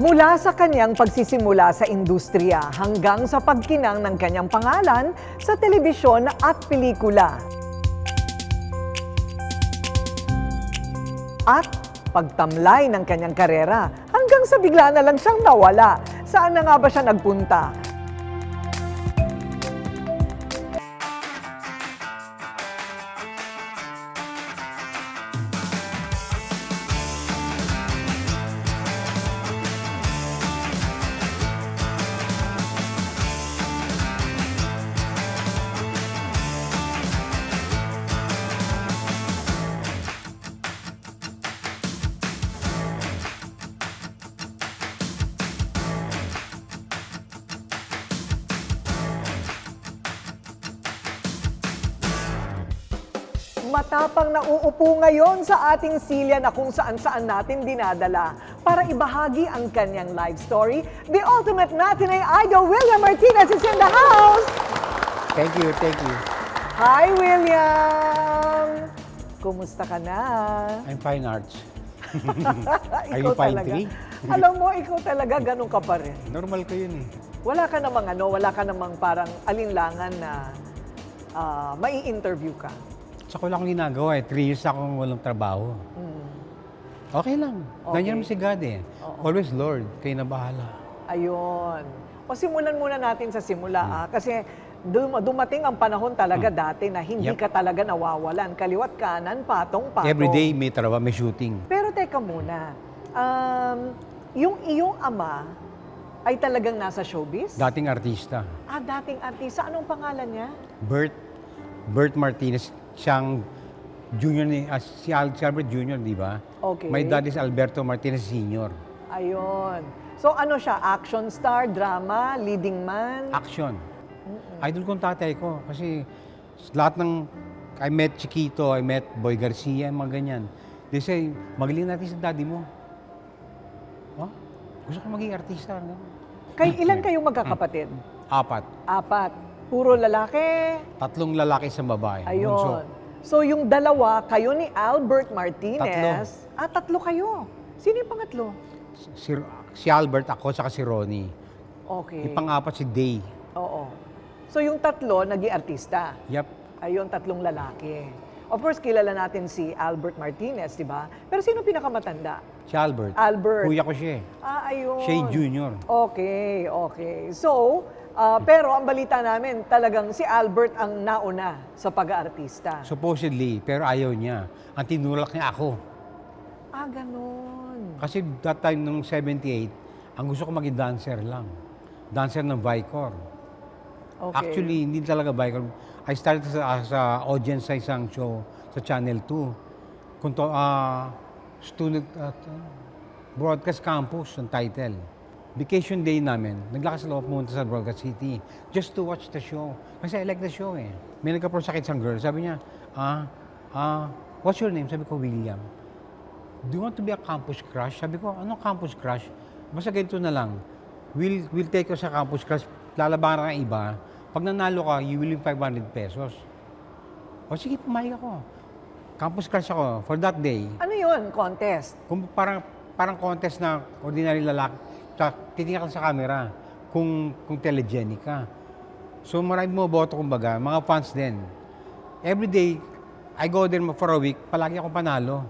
Mula sa kanyang pagsisimula sa industriya hanggang sa pagkinang ng kanyang pangalan sa telebisyon at pelikula. At pagtamlay ng kanyang karera hanggang sa bigla na lang siyang nawala. Saan na nga ba siya nagpunta? Matapang na uupo ngayon sa ating silya na kung saan-saan natin dinadala para ibahagi ang kanyang life story. The ultimate matinee idol, William Martinez, is in the house! Thank you, thank you. Hi, William! Kumusta ka na? I'm fine arts. Are Ikaw you fine talaga. tree? Alam mo, ikaw talaga, ganun ka pa rin. Normal ko yun eh. Wala ka namang parang alinlangan na mai-interview ka. Sa ko lang ginagawa eh. 3 years akong walang trabaho. Okay lang. Okay. Ganyan naman si God eh. Always Lord, kayo na bahala. Ayun. O simulan muna natin sa simula kasi dumating ang panahon talaga dati na hindi ka talaga nawawalan. Kaliwat kanan, patong-patong. Every day may trabaho, may shooting. Pero teka muna, yung iyong ama ay talagang nasa showbiz? Dating artista. Dating artista. Anong pangalan niya? Bert Martinez. Siyang junior ni, si Albert Jr., di ba? Okay. My dad is Alberto Martinez Sr. Ayun. So ano siya? Action star, drama, leading man? Action. Idol kong tatay ko. Kasi lahat ng, I met Chiquito, I met Boy Garcia, mga ganyan. They say, magaling natin sa daddy mo. Oh, gusto ko maging artista. Ilan kayong magkakapatid? 4. Puro lalaki? 3 lalaki sa babae. Ayun. Bunso. So yung dalawa, kayo ni Albert Martinez. 3 kayo. Sino yung pangatlo? Si Albert, ako, saka si Ronnie. Okay. Yung pang-4 si Day. Oo. So yung 3, naging artista. Yep. Ayun, 3 lalaki. Of course, kilala natin si Albert Martinez, di ba? Pero sino pinakamatanda? Si Albert. Albert. Kuya ko siya eh. Ayun. Siya yung junior. Okay. So, pero ang balita namin, talagang si Albert ang nauna sa pag-aartista. Supposedly, pero ayaw niya. Ang tinulak niya ako. Ganun. Kasi that time, nung 78, ang gusto ko maging dancer lang. Dancer ng Vicor. Okay. Actually, hindi talaga Vicor. I started sa audience sa isang show sa Channel 2. Student Broadcast Campus, ang title. Vacation day namin, naglakas loob pumunta sa Broadcast City just to watch the show. Kasi I like the show eh. May nagka-approach sa akin isang girl, sabi niya, what's your name? Sabi ko, William. Do you want to be a campus crush? Sabi ko, anong campus crush? Basta ganito na lang. We'll take you sa campus crush, lalabanan ka iba. Pag nanalo ka, you will win 500 pesos. O sige, pumayag ako. Campus crush ako for that day. Ano yun? Contest? Kung parang contest na ordinary lalaki. Titingnan ka sa camera kung telegenic ka. So marami mo boto kumbaga, mga fans din. Every day, I go there for a week, palagi akong panalo.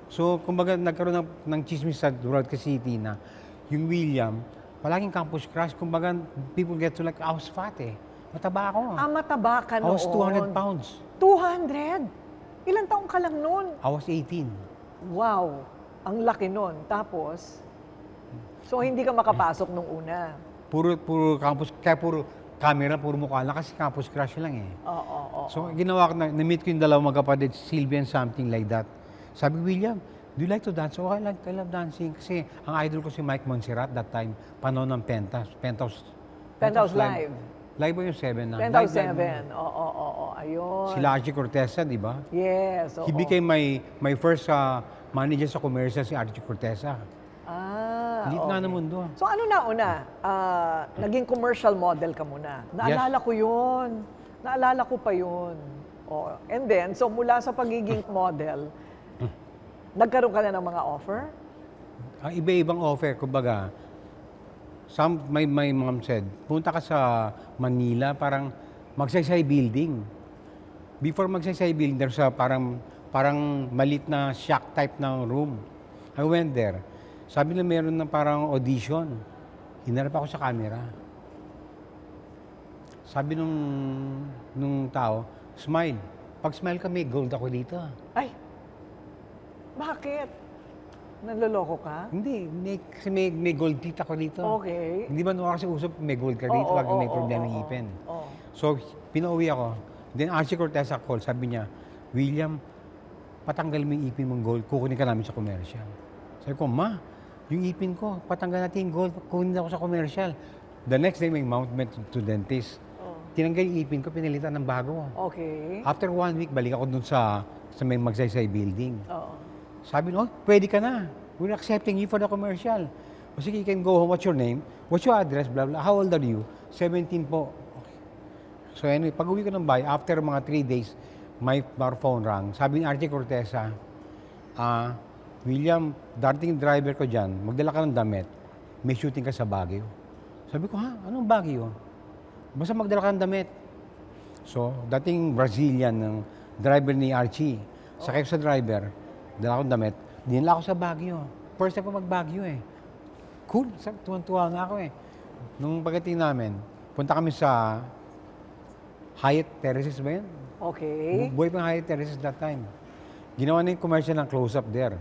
So kumbaga nagkaroon ng chismis sa Broadcast City na yung William, palaging campus crush, kumbaga people get to like, I was fat eh. Mataba ako. Mataba ka noon? I was 200 pounds. 200? Ilang taong ka lang noon? I was 18. Wow, ang laki noon. Tapos, so hindi ka makapasok nung una? Puro campus, kaya puro camera, puro mukha lang kasi campus crush lang eh. Oo. So ginawa ko, na-meet ko yung dalawang magkapatid, Sylvia and something like that. Sabi ko, William, do you like to dance? Oh, I love dancing. Kasi ang idol ko si Mike Montserrat that time, panahon ng Penthouse Live. Live ba yung 7 na? Penthouse 7. Oo. Ayun. Sila Archie Cortesa, di ba? Yes. He became my first manager sa commercial, si Archie Cortesa. Liit nga ng mundo. So ano na una? Naging commercial model ka muna. Naalala ko yun. Naalala ko pa yun. And then, so mula sa pagiging model, nagkaroon ka na ng mga offer? Iba-ibang offer, kumbaga. My mom said, punta ka sa Manila, parang magsaysay building. Before magsaysay building, there's a parang malit na shack type ng room. I went there. Sabi na meron na parang audition. Hinarap ako sa camera. Sabi nung tao, smile. Pag smile ka, may gold ako dito. Ay, bakit? Naloloko ka? Hindi, kasi may gold teeth ako dito. Okay. Hindi ba nung kasi usap, may gold ka dito pag may problema ng ipin. So, pinauwi ako. Then Archie Cortez call, sabi niya, William, patanggal mo yung ipin mong gold, kukunin ka namin sa commercial. Sabi ko, ma, yung ipin ko, patanggal natin yung gold, kukunin ako sa commercial. The next day, may mount to dentist. Tinanggal yung ipin ko, pinilitan ng bago. Okay. After 1 week, balik ako dun sa may magsaysay building. Oo. Sabi no, pwede ka na. We're accepting you for the commercial. O sige, you can go home. What's your name? What's your address? Blah, blah. How old are you? 17 po. Okay. So anyway, pag uwi ko ng bahay, after mga 3 days, my phone rang. Sabi ni Archie Corteza, William, dating driver ko dyan, magdala ka ng damit, may shooting ka sa Baguio. Sabi ko, ha? Anong Baguio? Basta magdala ka ng damit. So, dating Brazilian ng driver ni Archie. Sakay ko sa driver, dala akong damit, dinala ako sa Baguio. First time ko mag-Baguio eh. Cool, tuwan-tuwa nga ako eh. Nung pagdating namin, punta kami sa Hyatt Terraces ba yan? Okay. Buhay pang Hyatt Terraces that time. Ginawa na yung commercial ng close-up there.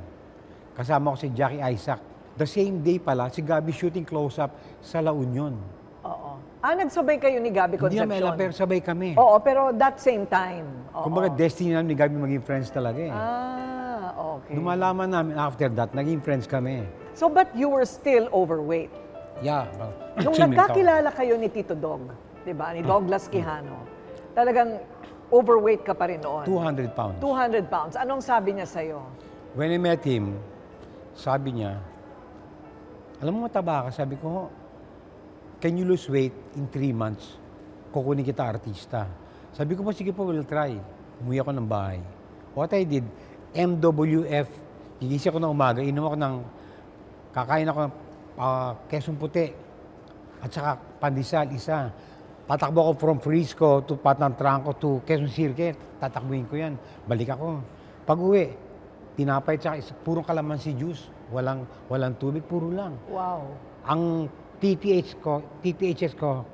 Kasama ko si Jackie Isaac. The same day pala, si Gabi shooting close-up sa La Union. Oo. Nagsabay kayo ni Gabi Concepcion? Hindi naman, pero sabay kami. Oo, pero that same time. Oo. Kumbaga, destiny namin ni Gabi maging friends talaga eh. Okay. Lumalaman namin after that, naging friends kami. So, but you were still overweight? Yeah. Nung nagkakilala kayo ni Tito Dog, di ba, ni Douglas Quijano, talagang overweight ka pa rin noon? 200 pounds. 200 pounds. Anong sabi niya sa'yo? When I met him, sabi niya, alam mo mataba ka? Sabi ko, can you lose weight in 3 months? Kukunin kita artista. Sabi ko po, sige po, we'll try. Umuwi ako ng bahay. What I did, MWF, gigising ako ng umaga, inom ako kakain ako ng kesong puti at saka pandesal, isa. Tatakbo ako from Frisco to Patang Trangco to Quezon Circuit. Tatakbuhin ko yan. Balik ako. Pag uwi, tinapay at saka purong kalamansi juice. Walang tubig, puro lang. Wow. Ang TTHS ko,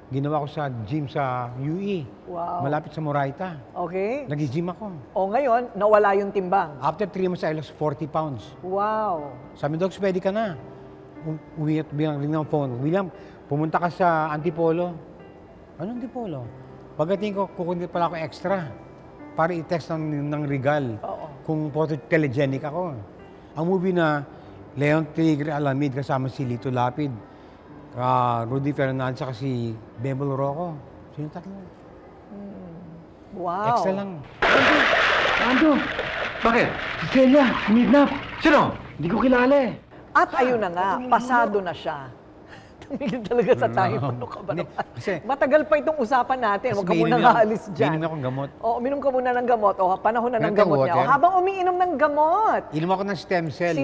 ginawa ko sa gym sa UE. Wow. Malapit sa Moraita. Okay. Nag-gym ako. O ngayon, nawala yung timbang. After 3 months, I lost 40 pounds. Wow. Sabi, Dogs, pwede ka na. Uwi at bilang ring ng phone. William, pumunta ka sa Antipolo. Ano Antipolo? Pagdating ko, kukunin pala ako extra para i-test ng Regal. Oo. Kung photogenic ako. Ang movie na Leon Tigre Alamid kasama si Lito Lapid, Rudy Fernandez, saka si Bebel Rocco. Sino tatlo? Wow. Extra lang. Ando! Bakit? Si Celia, kidnap. Sino? Hindi ko kilala eh. At ayun na nga, pasado na siya. Tumigil talaga sa time. Ano ka ba Hindi, naman? kasi- Matagal pa itong usapan natin. Huwag ka Kasi muna iinom ako- aalis dyan. iinom akong gamot. O, uminom ka muna ng gamot. O, panahon na ng Meron kang gamot niya. O, water? habang umiinom ng gamot. Inom ako ng stem cell.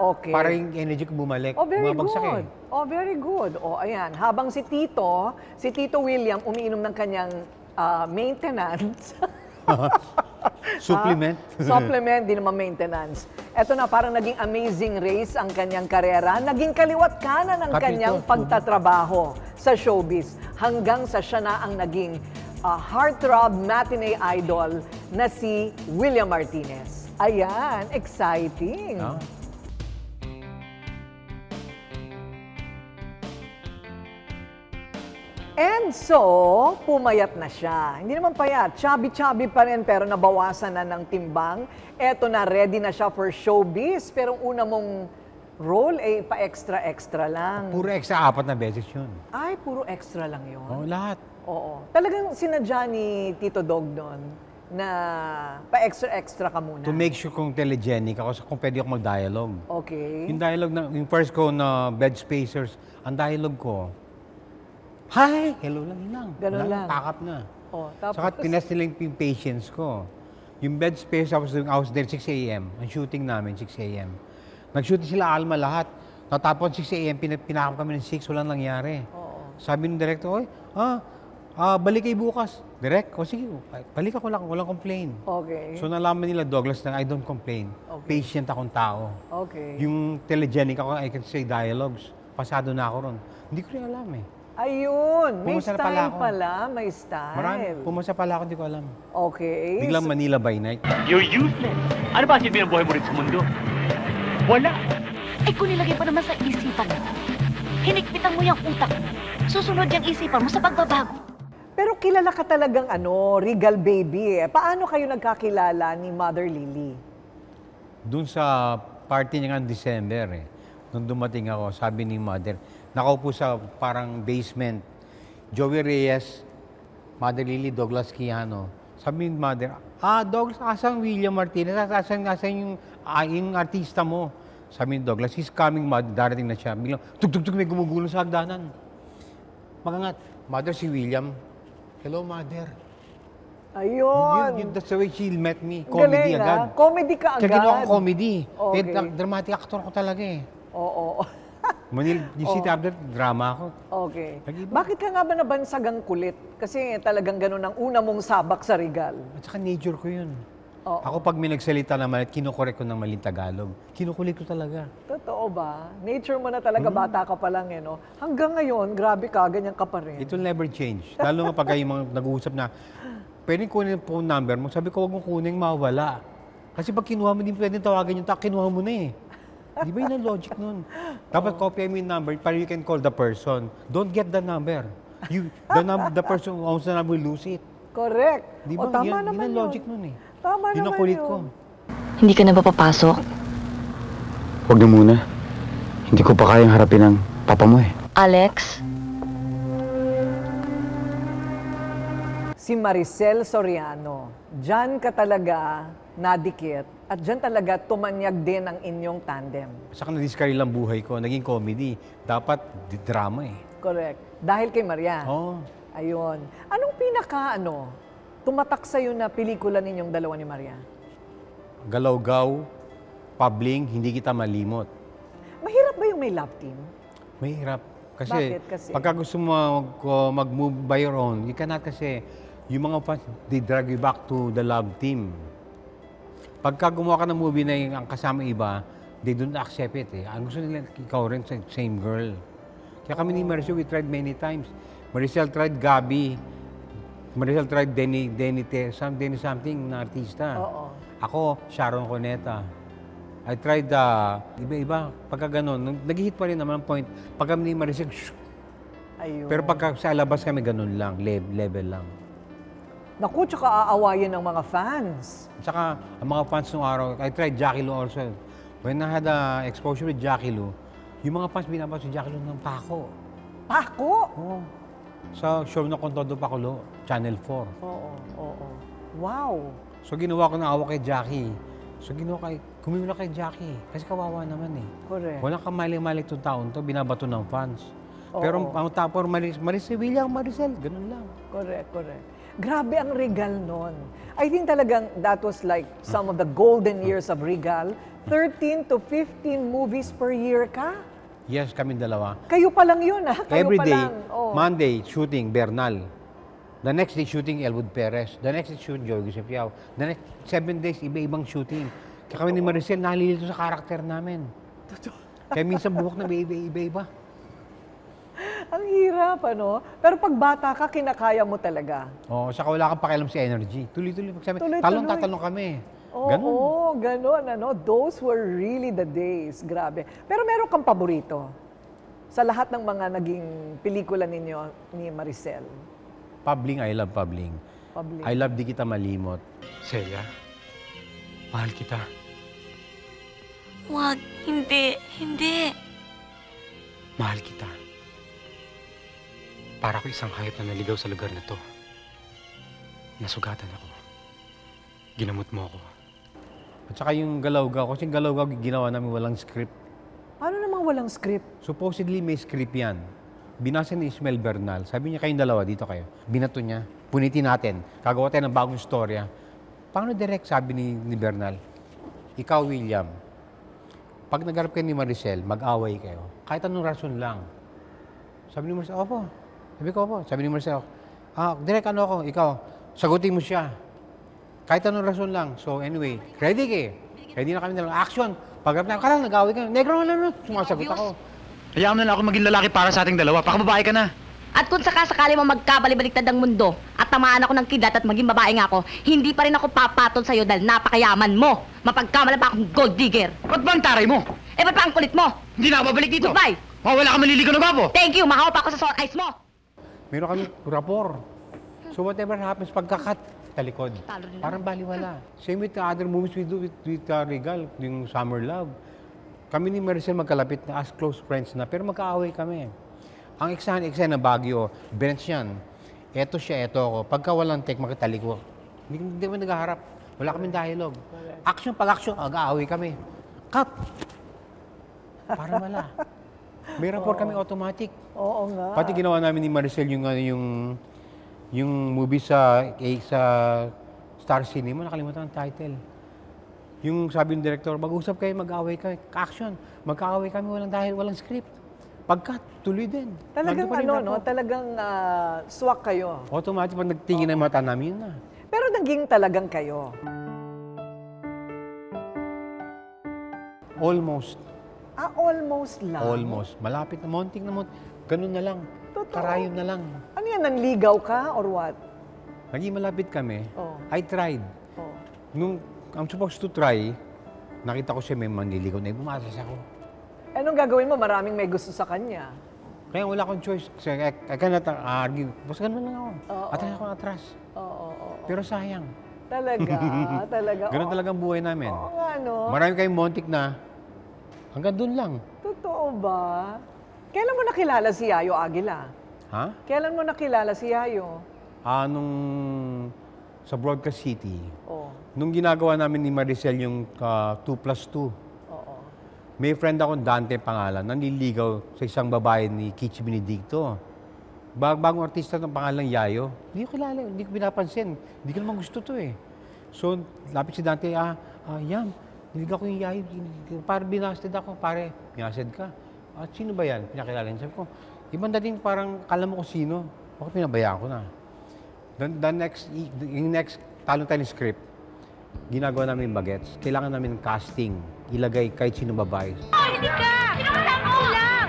Okay. Para yung energy ko bumalik. Oh, very Bumabagsak good. Oh, very good. Oh, ayan. Habang si Tito William, umiinom ng kanyang maintenance. Supplement. Supplement, di naman maintenance. Ito na, parang naging amazing race ang kanyang karera. Naging kaliwat kanan ang Kapito. kanyang pagtatrabaho sa showbiz. Hanggang sa siya na ang naging heartthrob matinee idol na si William Martinez. Ayan, exciting. Ah. And so, pumayat na siya. Hindi naman payat, chubby-chubby pa rin pero nabawasan na ng timbang. Eto na, ready na siya for showbiz. Pero ang una mong role ay pa-extra-extra lang. Puro extra 4 na beses yun. Ay, puro extra lang yun. Oh, lahat. Oo. Talagang sinadya ni Tito Dog doon na pa-extra-extra ka muna. To make sure kung telegenic ako, kung pwede ako mag-dialogue. Okay. Yung dialogue yung first ko na bed spacers, ang dialogue ko, hi! Hello lang, yun lang. Ganun Wala, lang. Pakap na. Oh, tapos, Saka tinest nila yung patience ko. Yung bed space I was there 6 a.m. Ang shooting namin, 6 a.m. Nag-shoot sila Alma lahat. Natapos 6 a.m., pinakap kami ng 6, walang nangyari. Oo. Sabi ng director, oy, balik kayo bukas. Direct, sige, balik ako lang, walang complain. Okay. So nalaman nila, Douglas, na I don't complain. Okay. Patient akong tao. Okay. Yung telegenic ako, I can say dialogues. Pasado na ako ron. Hindi ko rin alam eh. Ayun, may Pumasa na style pala ako. pala, may style. Marami, pumasa pala ako, hindi ko alam. Okay. Biglang Manila by night. You're useless. Ano ba ang silbi ng buhay mo rin sa mundo? Wala. Ay kung nilagay pa naman sa isipan mo, hinikpitan mo yung utak mo, susunod yung isipan mo sa pagbabago. Pero kilala ka talagang regal baby eh. Paano kayo nagkakilala ni Mother Lily? Doon sa party niya ng December eh. Nung dumating ako, sabi ni Mother, nakaupo sa parang basement. Joey Reyes, Mother Lily, Douglas Quijano. Sabi ni Mother, Douglas, asang William Martinez? Asan yung artista mo? Sabi ni Douglas, he's coming, darating na siya. Biglang, tug-tug-tug, may gumugulong sa hagdanan. Magangat, Mother, si William. Hello, Mother. Ayun. That's the way she met me. Comedy Galing, agad. Comedy ka agad. Kaya ginawa ko comedy. Okay. Dramatic actor ko talaga eh. Oo. Yung City After, drama ako. Okay. Nag-iba. Bakit ka nga ba nabansagang kulit? Kasi talagang ganun ang una mong sabak sa Regal. At saka nature ko yun. Oo. Ako pag may nagsalita na malit, kinukorek ko ng maling Tagalog. Kinukulit ko talaga. Totoo ba? Nature mo na talaga, bata ka pa lang eh, no? Hanggang ngayon, grabe ka, ganyan ka pa rin. It will never change. Lalo nga pag yung mga nag-uusap na, pwedeng kunin yung phone number mo. Sabi ko, huwag mo kunin, mawala. Kasi pag kinuha mo, hindi pwedeng tawagan yung kinuha mo na eh. Di ba yun ang logic nun? Dapat copy mo yung number para you can call the person. Don't get the number. The person who owns the number will lose it. Correct. Di ba? Tama Yun naman ang logic nun eh. Tama Yun ang naman kulit yun. ko. Hindi ka na ba papasok? Huwag na muna. Hindi ko pa kayang harapin ang papa mo eh. Alex? Si Maricel Soriano, dyan ka talaga nadikit at dyan talaga tumanyag din ang inyong tandem. Saka na-discarry lang buhay ko. Naging comedy. Dapat drama eh. Correct. Dahil kay Maria. Oo. Ayun. Anong tumatak sa'yo na pelikula ninyong dalawa ni Maria? Galaw-gaw, pabling, hindi kita malimot. Mahirap ba yung may love team? Mahirap. Bakit kasi? Pagka gusto mo mag-move by your own, you cannot kasi, yung mga fans, they drag you back to the love team. Pagka gumawa ka ng movie na ang kasama iba, they don't accept it eh. Ang gusto nila, ikaw rin, same girl. Kaya kami ni Maricel, we tried many times. Maricel tried Gabi. Maricel tried Denny something na artista. Oo. Ako, Sharon Cuneta. I tried iba-iba. Pagka ganun, nag-hit pa rin naman ang point. Pagka ni Maricel, shh. Ayun. Pero pagka sa labas kami, ganun lang, level lang. Naku, tsaka aawayin ng mga fans. Tsaka, ang mga fans nung araw, I tried Jackie Lou also. When I had exposure with Jackie Lou, yung mga fans binabas si Jackie Lou ng pako. Pako? Oo. Sa show na Contodo Pakulo, Channel 4. Oo. Wow. So ginawa ko na awa kay Jackie. So kumimula kay Jackie. Kasi kawawa naman eh. Correct. Walang kamaling-malik itong taon to, binabato ng fans. Oo. Pero ang tapor, Maricel, William, Maricel, ganun lang. Correct. Grabe ang Regal nun. I think talagang that was like some of the golden years of Regal. 13 to 15 movies per year ka? Yes, kami dalawa. Kayo pa lang yun, ha? Kayo Every pa day, lang. Oh. Monday, shooting Bernal. The next day, shooting Elwood Perez. The next day, shooting Joey Giusepiao. The next 7 days, iba-ibang shooting. Kaya kami ni Maricel, nalilito sa karakter namin. Kaya minsan buhok na iba-iba. Ang hirap, ano? Pero pag bata ka, kinakaya mo talaga. Oo, saka wala kang pakialam si energy. Tuloy-tuloy. Tuloy-tuloy. Talong-tatalong kami. Oo, ganun, ano? Those were really the days. Grabe. Pero meron kang paborito sa lahat ng mga naging pelikula ninyo ni Maricel? Pabling, I love Pabling. I love Di Kita Malimot. Celia, mahal kita. Wag, hindi. Mahal kita. Para ko isang hayop na naligaw sa lugar na to. Nasugatan ako. Ginamot mo ako. At saka yung Galaw-gaw, kasi yung Galaw-gaw ginawa namin walang script. Paano namang walang script? Supposedly may script yan. Binasa ni Ismael Bernal. Sabi niya, kayong dalawa, dito kayo. Binato niya. Punitin natin. Gagawa tayo ng bagong storya. Paano direct, sabi ni Bernal? Ikaw, William, pag nagharap kayo ni Maricel, mag-away kayo. Kahit anong rason lang. Sabi ni Maricel, opo. Sabi ko, opo. Sabi ni Maricel, direct ano ako, ikaw, sagutin mo siya. Kahit anong rason lang. So anyway, ready kayo. Ready na kami na action. Pag-harap na, karang nag-away ka. Negro na, sumasagot ako. Hayaan mo na lang ako maging lalaki para sa ating dalawa. Pakababae ka na. At kung sakasakali mo magkabali-baliktad ang mundo at tamaan ako ng kidlat at maging babae nga ako, hindi pa rin ako papatol sa'yo dahil napakayaman mo. Mapagkamala pa akong gold digger. Ba't ba ang taray mo? Eh, ba't pa ang kulit mo? Hindi na ako babalik dito. Goodbye! Wala ka maliligaw na babo. Thank you, makaw pa ako sa sore eyes mo. Meron kami rapor. So whatever happens, pagkakat, talikod. Talo rin Parang baliwala. Same with the other movies we do with Regal, yung Summer Love. Kami ni Maricel magkalapit na as close friends na, pero magkaaway kami. Ang eksena Baguio, bench yan. Eto siya, eto ako. Pagka walang take, makitaliko. Hindi kami naghaharap. Wala kaming dialogue. Action, pag-action, mag-aaway kami. Cut! Para wala. May rapport kami automatic. Oo nga. Pati ginawa namin ni Maricel yung movie sa Star Cinema, nakalimutan ang title. Yung sabi ng director, mag-usap kayo, mag-away kayo, action. Mag-aaway kami, walang script. Pagkat, tuloy din. Talagang Nandun pa rin ano, ako. no? Talagang swak kayo. Automatic, pag nagtingin ng mata namin, yun na. Pero naging talagang kayo. Almost. Almost lang. Almost. Malapit na, monting na monting. Ganun na lang. Totoo. Karayon na lang. Ano yan, nanligaw ka or what? Naging malapit kami. Oh. I tried. Oh. Nung I'm supposed to try, nakita ko siya may manliligaw na bumasas ako. Anong gagawin mo? Maraming may gusto sa kanya. Kaya wala akong choice. Kasi I cannot argue. Basta ganun lang ako. Oo. Atras ako atras. Oo. Pero sayang. Talaga, talaga. Ganun talagang buhay namin. Oo nga, no? Marami kayong montik na hanggang doon lang. Totoo ba? Kailan mo nakilala si Yayo Aguila? Ha? Kailan mo nakilala si Yayo? Nung sa Broadcast City, Oh. nung ginagawa namin ni Maricel yung 2+2, Oo. may friend akong Dante pangalan, nanliligaw sa isang babae ni Kichi Benedicto. Bagong artista ng pangalan Yayo. Hindi ko kilala, hindi ko pinapansin. Hindi ko naman gusto to eh. So, lapit si Dante, Yam, niligaw ko yung Yayo. Parang binasted ako, pare, binasted ka. At sino ba yan? Pinakilala niya. Sabi ko, ibang dating parang kala mo ko sino. Bakit pinabayaan ko na? Yung next, talong tayo ng script, ginagawa namin yung bagets. Kailangan namin ng casting. Ilagay kahit sino babae. Hindi ka! Pinakasama ko lang!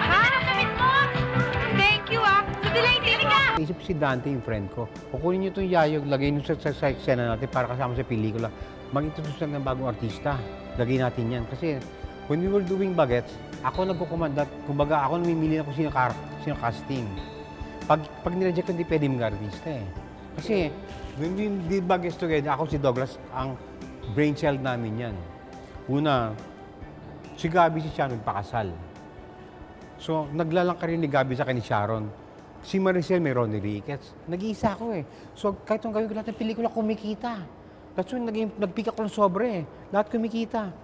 Ha? Kamit mo! Thank you, Hindi ka! Isip si Dante, yung friend ko. Kukunin niyo itong Yayo, lagay niyo sa eksena natin para kasama sa pelikula. Mag-introduce lang ng bagong artista. Lagay natin yan. Kasi when we were doing bagets, ako nagkukumanda. Kumbaga, ako namimili na kung sino casting. Pag nireject ko, hindi pwede mag-artista eh. Kasi, when we did bagets together, ako si Douglas, ang brainchild namin yan. Una, si Gabi si Sharon nagpakasal. So, naglalang ka rin ni Gabi sa akin ni Sharon. Si Maricel may Ronnie Ricketts. Nag-iisa ako eh. So, kahit yung gawin ko lahat ng pelikula, kumikita. That's when nag-pick ako ng sobre eh. Lahat kumikita.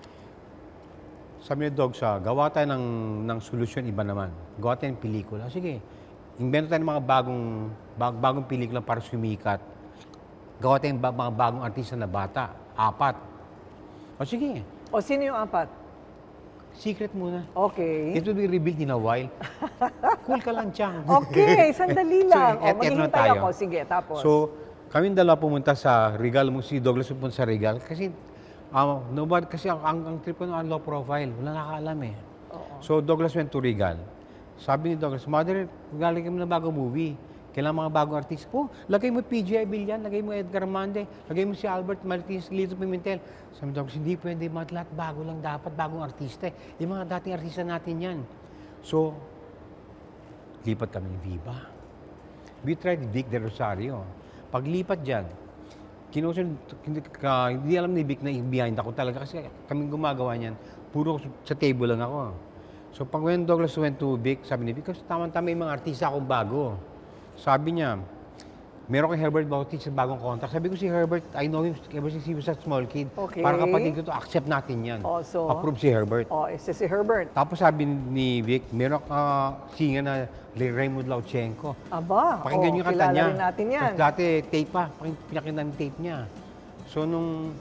Sabi ni Dog gawa tayo ng solusyon, iba naman. Gawa tayo ng pelikula. Sige, invento tayo ng mga bagong pelikula para sumikat. Gawa tayo ng mga bagong artista na bata. 4. O sige. O, sino yung 4? Secret muna. Okay. It will be revealed in a while. Cool ka lang, Chang. Okay, sandali lang. So, maghihintay ako. Sige, tapos. So, kaming dalawa pumunta sa Regal. Si Douglas pumunta sa Regal. Kasi, kasi ang trip ko ang low profile. Wala nakakaalam eh. Oo. So, Douglas went to Regal. Sabi ni Douglas, Mother, galing kami ng bagong movie. Kailangan mga bagong artist. Lagay mo PJ Abillan, lagay mo Edgar Mande, lagay mo si Albert Martinez, Lito Pimentel. Sabi ni Douglas, hindi pwede, lahat bago lang dapat, bagong artista. Yung mga dating artista natin yan. So, lipat kami ni Viva. We tried Vic De Rosario. Paglipat dyan, hindi alam ni Vic na behind ako talaga kasi kaming gumagawa niyan. Puro sa table lang ako. So pag when Douglas went to Vic, sabi ni Vic, kasi tama-tama yung mga artista akong bago. Sabi niya, meron kay Herbert Bautista sa bagong contract. Sabi ko si Herbert, I know him ever since he was a small kid. Okay. Para kapatid ko to, accept natin yan. Oh, so, approve si Herbert. Isa si Herbert. Tapos sabi ni Vic, meron singer na Raymond Lauchenko. Aba, Pakinggan yung kanta kilala niya. rin natin yan. Tapos dati tape pa, pinakinggan yung tape niya. So nung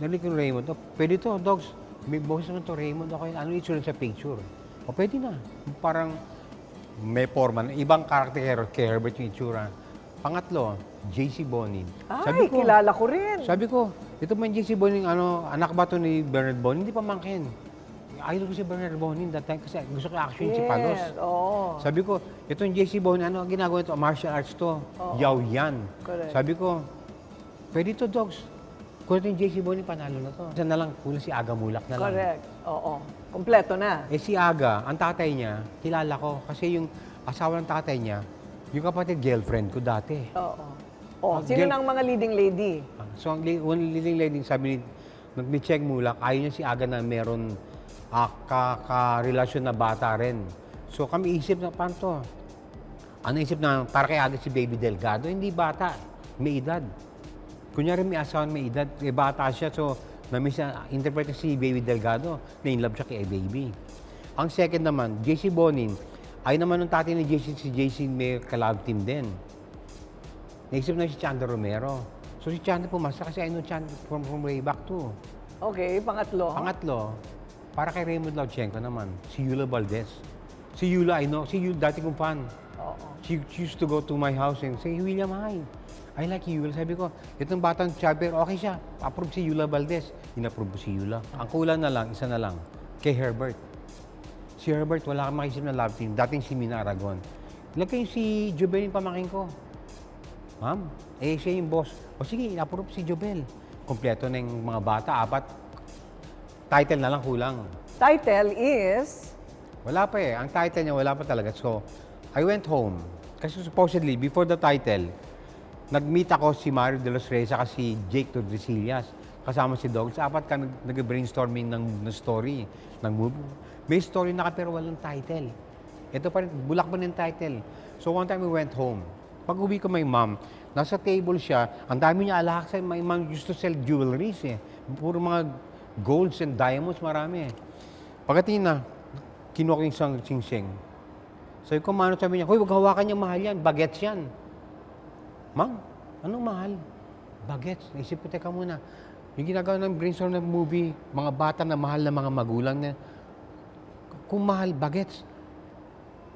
narinig ko yung Raymond, pwede to, Dogs. may boses naman to, Raymond, okay, ano itsura sa picture? O pwede na. Parang may forma, ibang karakter kay Herbert yung itsura. Pangatlo, JC Bonin. Ay, kilala ko rin. Sabi ko, ito man JC Bonin, anak ba to ni Bernard Bonin? Hindi pa mangkin. Idol ko si Bernard Bonin that time kasi gusto ko action si Palos. Oo. Sabi ko, itong JC Bonin, ano ginagawa ito? Martial arts to. Yao Yan. Correct. Sabi ko, pwede to, Dogs. Kung ito yung JC Bonin, panalo na to. Isa na lang, kulang si Aga Mulak na lang. Correct. Oo. Kompleto na. Eh si Aga, ang tatay niya, kilala ko. Kasi yung asawa ng tatay niya, yung kapatid, girlfriend ko dati. Oo. Oh, sino ng mga leading lady? So, ang leading lady, sabi ni Cheng Mulak, ayaw niya si Aga na meron kakarelasyon na bata rin. So, kami isip na, paano to? Ano isip na, para kay Aga si Baby Delgado, hindi bata, may edad. Kunyari may asawa may edad, bata siya, so, na-miss na, interpret si Baby Delgado, na in love siya kay Baby. Ang second naman, JC Bonin, ay naman ng tatay ni JC, si JC may kalab team din. Naisip na si Chanda Romero. So si Chanda pumasa kasi I know Chanda from way back too. Okay, pangatlo. Pangatlo, para kay Raymond Lauchenko naman, si Yula Valdez. Si Yula, I know, si Yula, dati kong fan. Oo. She used to go to my house and say, William, hi. I like Yula. Sabi ko, itong batang chopper, okay siya. Approve si Yula Valdez. Inapprove si Yula. Ang kulang na lang, isa na lang, kay Herbert. Si Herbert, wala kang makisip na love team. Dating si Mina Aragon. Lagay si Jobel yung pamaking ko. Ma'am, siya yung boss. O sige, inapprove si Jobel. Kompleto na yung mga bata, 4. Title na lang kulang. Title is? Wala pa eh. Ang title niya, wala pa talaga. So, I went home. Kasi supposedly, before the title, nag-meet ako si Mario de los Reyes at si Jake Tordesillas. Kasama si Dogs. 4 kami nag-brainstorming ng story, ng movie. May story na pero walang title. Ito pa rin, bulak pa ng title. So one time we went home. Pag uwi ko may mom, nasa table siya, ang dami niya alahak sa may mom used to sell jewelries eh. Puro mga golds and diamonds, marami eh. Pagdating na, kinuha ko yung isang sing-sing. Sabi ko, mano, sabi niya, huy, wag hawakan niyang mahal yan, bagets yan. Ma'am, anong mahal? Bagets. Naisip ko, teka muna. Yung ginagawa ng brainstorm ng movie, mga bata na mahal na mga magulang na, kung mahal, bagets.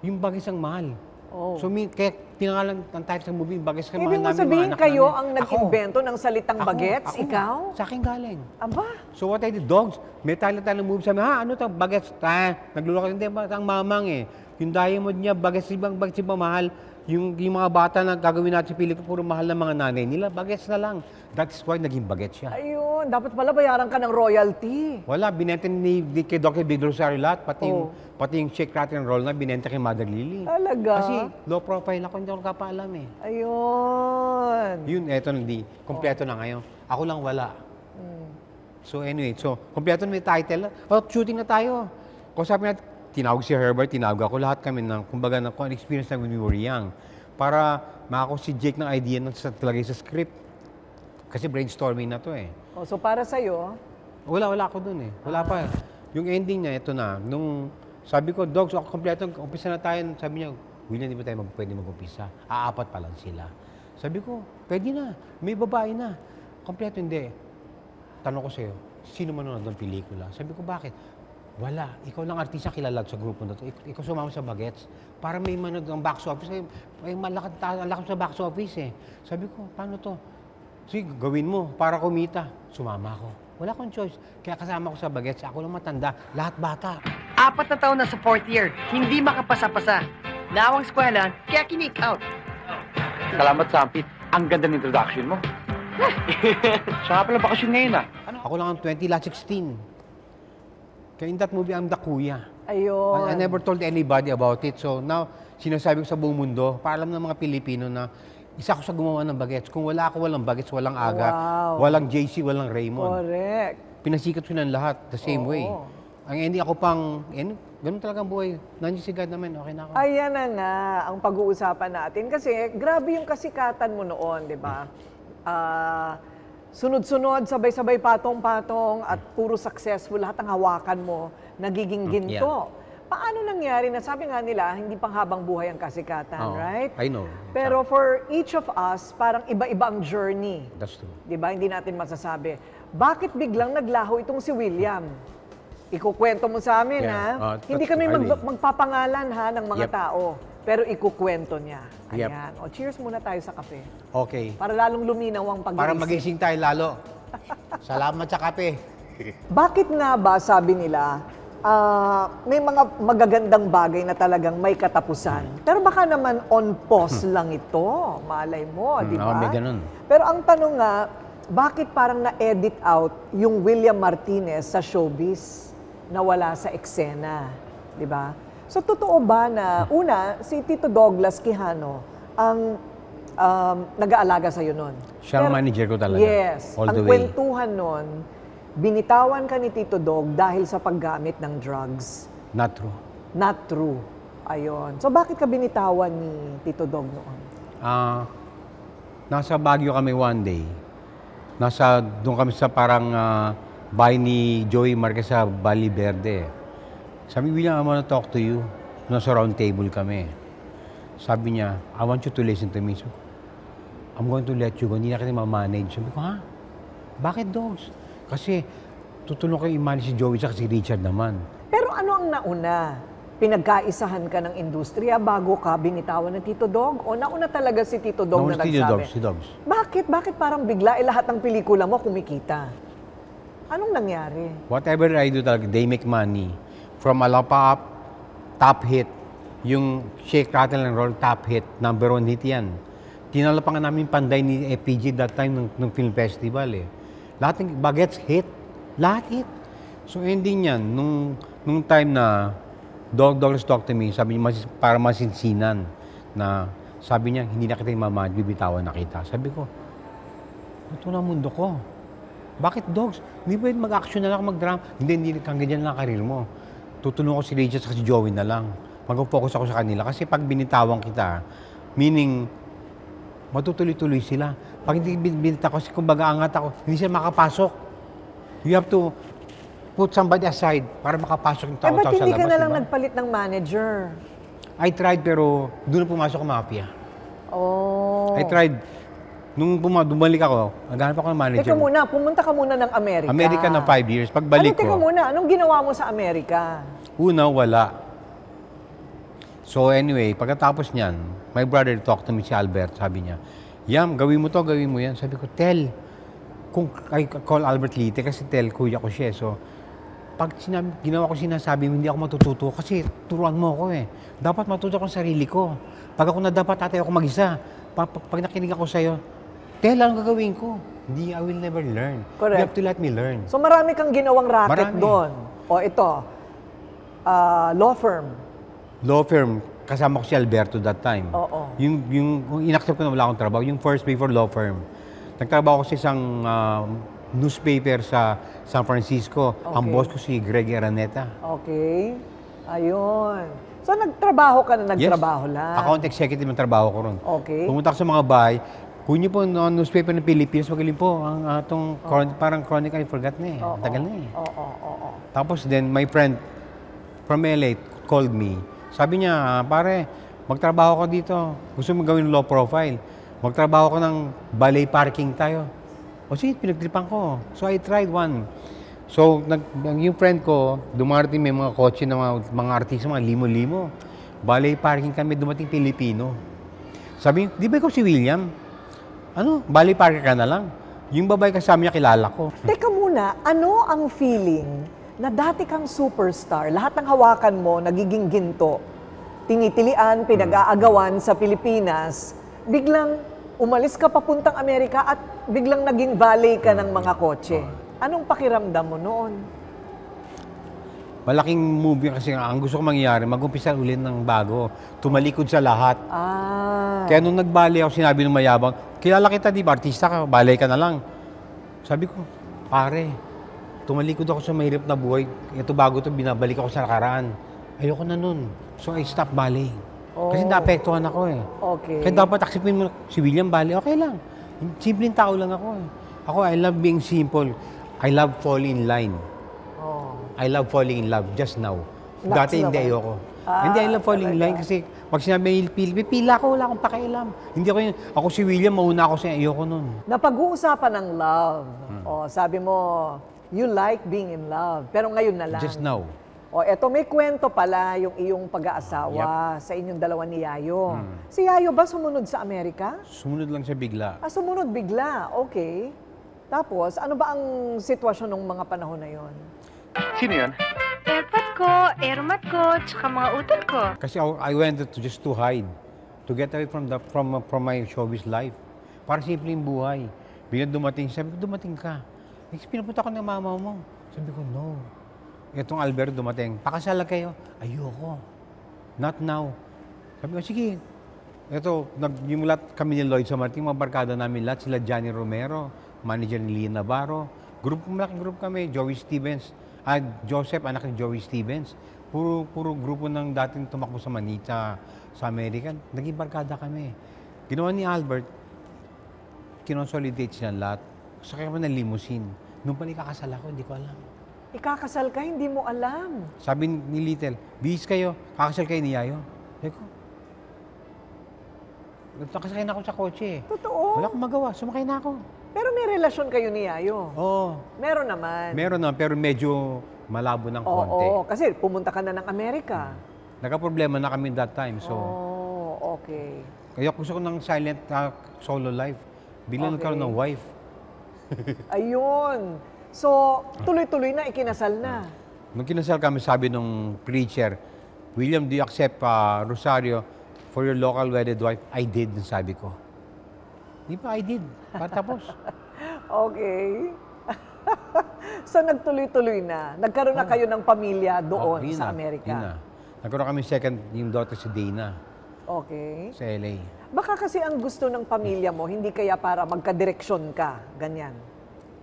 Yung bagets ang mahal. Oh. So, kaya pinangalan ang title ng movie, bagets ka mahal Ibig mo namin sabihin mga anak kayo namin. ang nag-invento ng salitang bagets? Ako. Ikaw? Sa akin galing. Aba? So what I did, Dogs, may title ng movie, sabi, ano to, bagets? Nagluloko, hindi ba, ang mamang eh. Yung diamond niya, bagets ba mahal? Yung mga bata na gagawin natin sa Pilipinas, puro mahal ng mga nanay nila, bagets na lang. That's why naging bagets siya. Ayun, dapat pala bayaran ka ng royalty. Wala, binenta ni kay Dr. Big Rosario lahat, pati yung check rating roll na binenta kay Mother Lily. Talaga? Kasi low profile ako, hindi ako kapaalam eh. Ayun. Yun, eto hindi. Kompleto na ngayon. Ako lang wala. So anyway, kompleto na may title. Shooting na tayo. Kung sabi natin, tinawag si Herbert, tinawag ako, lahat kami ng, kumbaga, kung experience na when we were young. Para makako si Jake ng idea na talagay sa script. Kasi brainstorming na to eh. So para sa'yo? Wala ako dun eh. Wala pa. Yung ending niya, ito na. Nung sabi ko, Dogs, kompleto, umpisa na tayo. Sabi niya, William, di ba tayo pwede mag-umpisa? 4 pa lang sila. Sabi ko, pwede na. May babae na. Kompleto, hindi. Tanong ko sa'yo, sino manonood ng pelikula? Sabi ko, bakit? Wala. Ikaw lang artista kilala sa grupo na to. Ikaw sumama sa bagets. Para may manood ng box office. Ay malakad sa box office eh. Sabi ko, paano to? Sige, gawin mo para kumita. Sumama ako. Wala akong choice. Kaya kasama ko sa bagets. Ako lang matanda. Lahat bata. 4 na taon na sa 4th year. Hindi makapasa-pasa. Nawang eskwela, kaya kinik out. Salamat, Sampit. Ang ganda ng introduction mo. Siya pala bakasyon ngayon ah. Ako lang ang 20, last 16. Kaya in that movie, I'm the kuya. Ayun. I never told anybody about it. So now, sinasabi ko sa buong mundo, para alam ng mga Pilipino na isa ako sa gumawa ng bagets. Kung wala ako, walang bagets, walang Aga, walang JC, walang Raymond. Correct. Pinasikat ko ng lahat the same way. Ang ending ako pang, ganun talaga ang buhay. Nandiyan si God naman, okay na ako. Ayan na nga ang pag-uusapan natin. Kasi grabe yung kasikatan mo noon, di ba? Sunod-sunod, sabay-sabay patong-patong at puro successful. Lahat ng hawakan mo, nagiging ginto. Paano nangyari na sabi nga nila, hindi pang habang buhay ang kasikatan, right? I know. Pero for each of us, parang iba-iba ang journey. That's true. Di ba? Hindi natin masasabi. Bakit biglang naglaho itong si William? Ikukwento mo sa amin, Yeah. ha? That's Hindi kami early. magpapangalan, ha, ng mga Yep. tao. Pero ikukwento niya. Yep. Ayan. O, cheers muna tayo sa kape. Okay. Para lalong luminaw ang pag-iisip. Para magising tayo lalo. Salamat sa kape. Bakit nga ba, sabi nila, may mga magagandang bagay na talagang may katapusan? Pero baka naman on pause lang ito. Malay mo, di ba? May ganun. Pero ang tanong nga, bakit parang na-edit out yung William Martinez sa showbiz na wala sa eksena? Di ba? So, totoo ba na, una, si Tito Douglas Quijano ang nag-aalaga sa'yo nun? Siya ang manager ko talaga. Yes. All Ang the way. kwentuhan nun, binitawan ka ni Tito Dog dahil sa paggamit ng drugs. Not true. Not true. Ayun. So, bakit ka binitawan ni Tito Dog noon? Nasa Baguio kami one day. Doon kami sa parang bahay ni Joey Marquez sa Valle Verde. Sabi, William, I want to talk to you. Nasa round table kami. Sabi niya, I want you to listen to me. So, I'm going to let you go. Hindi na kita ma-manage. Sabi ko, ha? Bakit, Dogs? Kasi tutulong kayo i-manage si Joey at si Richard naman. Pero ano ang nauna? Pinagkaisahan ka ng industriya bago ka binitawan ng Tito Dog? O nauna talaga si Tito Dog na nagsabi? Si Dogs. Bakit? Bakit parang bigla lahat ng pelikula mo kumikita? Anong nangyari? Whatever I do talaga, they make money. From Alapap, top hit. Yung Shake, Rattle, and Roll, top hit. Number 1 hit yan. Tinalapangan namin panday ni FPG that time ng film festival eh. Lahat ng bagets hit. Lahat hit. So ending yan, nung time na Douglas talked to me, sabi niya, para masinsinan na sabi niya, hindi na kita imamahal, bibitawan na kita. Sabi ko, ito na mundo ko. Bakit, Dogs? Hindi ba mag-action na lang, mag-drama? Hindi, hanggang dyan lang ang karir mo. Tutulungan ko si Rachel at si Joey na lang. Mag-focus ako sa kanila. Kasi pag binitawan kita, meaning, matutuloy-tuloy sila. Pag hindi binita ko, kasi kumbaga angat ako, hindi sila makapasok. You have to put somebody aside para makapasok yung tao-tao sa labas. Ba't hindi ka na lang diba? nagpalit ng manager? I tried pero doon na pumasok ang mafia. Oh. I tried. Nung bumalik ako, naghanap ako ng manager. Teka muna, pumunta ka muna ng Amerika. Amerika na 5 years. Pagbalik Teka ko, muna, anong ginawa mo sa Amerika? una, wala. So anyway, pagkatapos niyan, my brother talked to me, si Albert, sabi niya, Yam, gawin mo to, gawin mo yan. Sabi ko, Tel, kung I call Albert Lite, kasi Tel, kuya ko siya. So, pag ginawa ko sinasabi mo, hindi ako matututo kasi turuan mo ako eh. Dapat matuto ko sa sarili ko. Pag ako na dapat tatay ako mag-isa, pag nakinig ako sa'yo, Tel, anong gagawin ko? Hindi, I will never learn. Correct. You have to let me learn. So marami kang ginawang racket Marami. doon. O ito, law firm. Law firm, kasama ko si Alberto that time. Oo. Yung inaccept ko na wala akong trabaho, yung first before law firm. Nagtrabaho ko sa isang newspaper sa San Francisco. Okay. Ang boss ko si Greg Araneta. Okay. Ayun. So nagtrabaho ka na nagtrabaho lang. Account executive ang trabaho ko ron. Okay. Pumunta ako sa mga bahay. Kung niyo po no, newspaper ng Pilipinas, magaling po. Ang atong parang chronic, I forgot na eh. Oo. Tagal na eh. Oo. Tapos then, my friend from LA called me. Sabi niya, pare, magtrabaho ka dito. Gusto mo gawin low profile. Magtrabaho ka ng valet parking tayo. O sige, pinagtripan ko. So I tried one. So, yung friend ko, dumating may mga kotse ng mga artista, mga limo-limo. Valet parking kami, dumating Pilipino. Sabi, di ba ikaw si William? Ano, valet parking ka na lang. Yung babae kasama niya, kilala ko. Teka muna, ano ang feeling na dati kang superstar, lahat ng hawakan mo nagiging ginto, tinitilian, pinag-aagawan sa Pilipinas, biglang umalis ka papuntang Amerika at biglang naging valet ka ng mga kotse. Anong pakiramdam mo noon? Malaking movie kasi ang gusto ko mangyari, mag-umpisa ulit ng bago, tumalikod sa lahat. Kaya nung nagbali ako, sinabi ng mayabang, kilala kita, di ba? Artista ka, balay ka na lang. Sabi ko, pare, tumalikod ako sa mahirap na buhay. Ito bago to, binabalik ako sa nakaraan. Ayoko na nun. So I stopped ballet. Kasi naapektuhan ako eh. Okay. Kaya dapat aksipin mo, si William ballet, okay lang. Simpleng tao lang ako eh. Ako, I love being simple. I love falling in line. I love falling in love just now. Dati hindi ayoko. Hindi, I love falling in line kasi pag sinabi pila ko, wala akong pakialam. Hindi ako yun. Ako si William, mauna ako siya, ayoko nun. Napag-uusapan ng love. Sabi mo, you like being in love. Pero ngayon na lang. Just now. O, eto may kwento pala yung iyong pag-aasawa sa inyong dalawa ni Yayo. Si Yayo ba sumunod sa Amerika? Sumunod lang siya bigla. Ah, sumunod bigla. Okay. Tapos, ano ba ang sitwasyon ng mga panahon na yon? Sino yun? Airpot ko, airmat ko, tsaka mga utol ko. Kasi I went to just to hide. To get away from my showbiz life. Para simple yung buhay. Bigla dumating, sabi ko, dumating ka. Pinapunta ko ng mama mo. Sabi ko, no. Itong Albert dumating, pakasal kayo. Ayoko. Not now. Sabi ko, sige. Ito, yung lahat kami ni Lloyd sa Martin, mga barkada namin lahat, sila Johnny Romero, manager ni Lina Navarro. Malaking group kami, Joey Stevens. Joseph, anak ni Joey Stevens. Puro grupo ng dating tumakbo sa Manila, sa Amerika. Naging barkada kami. Ginawa ni Albert, kinonsolidate sila lahat. Sakay kami ng limousine. Nung pala ikakasal ako, hindi ko alam. Ikakasal ka, hindi mo alam. Sabi ni Little, bihis kayo, kakasal kayo ni Yayo. Sabi ko, nakasakay na ako sa kotse. Totoo. Wala akong magawa, sumakay na ako. Pero may relasyon kayo ni Yayo. Oo. Meron naman. Meron naman, pero medyo malabo ng konti. Oo, kasi pumunta ka na ng Amerika. Nagka-problema na kami that time, so... Okay. Kaya gusto ko ng silent solo life. Bilang nagkaroon ng wife. Ayun. So, tuloy-tuloy na, ikinasal na. Nung kinasal kami, sabi nung preacher, William, do you accept Rosario for your local wedded wife? I did, sabi ko. Di ba, I did. Patapos. Okay. So, nagtuloy-tuloy na. Nagkaroon na kayo ng pamilya doon sa Amerika. Nagkaroon kami second, yung daughter si Dana. Okay. Sa LA. Baka kasi ang gusto ng pamilya mo, hindi kaya para magkadireksyon ka, ganyan.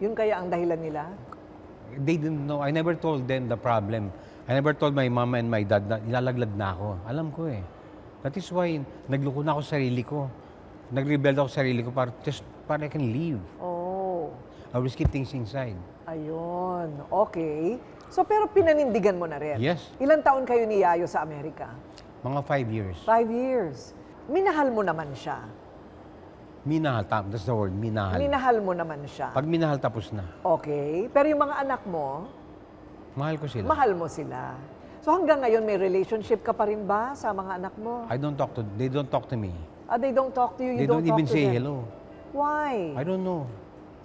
Yun kaya ang dahilan nila? They didn't know. I never told them the problem. I never told my mama and my dad na ilalaglag na ako. Alam ko eh. That is why nagloko na ako sa sarili ko. Nag-rebel ako sa sarili ko para I can leave. Oh. I will keep things inside. Ayun. Okay. So, pero pinanindigan mo na rin? Yes. Ilang taon kayo ni Yayo sa Amerika? Mga 5 years. 5 years. Minahal mo naman siya. Minahal. That's the word. Minahal. Minahal mo naman siya. Pag minahal, tapos na. Okay. Pero yung mga anak mo, Mahal ko sila. mahal mo sila. So hanggang ngayon, may relationship ka pa rin ba sa mga anak mo? They don't talk to me. They don't talk to you, They you don't talk even to say them. hello. Why? I don't know.